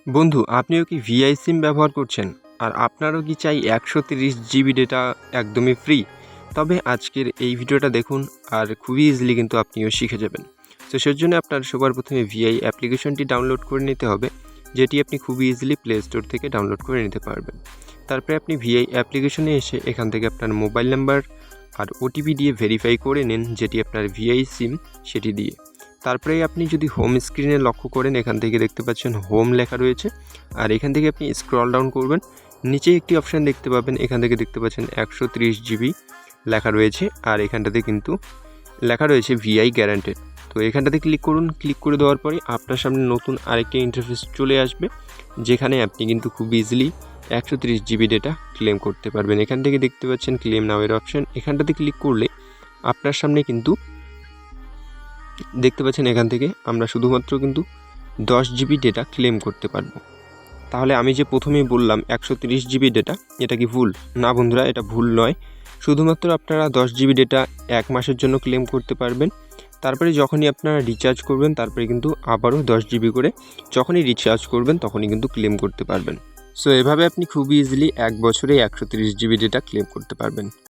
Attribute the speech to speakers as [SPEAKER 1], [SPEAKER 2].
[SPEAKER 1] বন্ধু, আপনিও কি ভিআই সিম ব্যবহার করছেন আর আপনারও কি চাই 130 জিবি ডেটা একদমই ফ্রি? তবে আজকের এই ভিডিওটা দেখুন আর খুবই ইজিলি কিন্তু আপনিও শিখে যাবেন। তো সেজন্য আপনার সবার প্রথমে ভিআই অ্যাপ্লিকেশনটি ডাউনলোড করে নিতে হবে, যেটি আপনি খুবই ইজিলি প্লে স্টোর থেকে ডাউনলোড করে নিতে পারবেন। তারপরে আপনি ভিআই অ্যাপ্লিকেশনে এসে এখান থেকে আপনার মোবাইল নাম্বার আর ওটিপি দিয়ে ভেরিফাই করে নিন, যেটি আপনার ভিআই সিম সেটি দিয়ে। তারপরে আপনি যদি হোম স্ক্রিনে লক্ষ্য করেন, এখান থেকে দেখতে পাচ্ছেন হোম লেখা রয়েছে, আর এখান থেকে আপনি স্ক্রল ডাউন করবেন, নিচে একটি অপশান দেখতে পাবেন, এখান থেকে দেখতে পাচ্ছেন 130 জিবি লেখা রয়েছে, আর এখানটাতে কিন্তু লেখা রয়েছে ভিআই গ্যারান্টেড। তো এখানটাতে ক্লিক করুন। ক্লিক করে দেওয়ার পরে আপনার সামনে নতুন আরেকটি ইন্টারফেস চলে আসবে, যেখানে আপনি কিন্তু খুব ইজিলি 130 জিবি ডেটা ক্লেম করতে পারবেন। এখান থেকে দেখতে পাচ্ছেন ক্লেম নাওয়ের অপশান, এখানটাতে ক্লিক করলে আপনার সামনে কিন্তু দেখতে পাচ্ছেন এখান থেকে আমরা শুধুমাত্র কিন্তু 10 জিবি ডেটা ক্লেম করতে পারবো। তাহলে আমি যে প্রথমেই বললাম 130 জিবি ডেটা, এটা কি ভুল? না বন্ধুরা, এটা ভুল নয়। শুধুমাত্র আপনারা 10 জিবি ডেটা 1 মাসের জন্য ক্লেম করতে পারবেন। তারপরে যখনই আপনারা রিচার্জ করবেন, তারপরে কিন্তু আবারও 10 জিবি করে যখনই রিচার্জ করবেন তখনই কিন্তু ক্লেম করতে পারবেন। সো এভাবে আপনি খুবই ইজিলি 1 বছরে 130 জিবি ডেটা ক্লেম করতে পারবেন।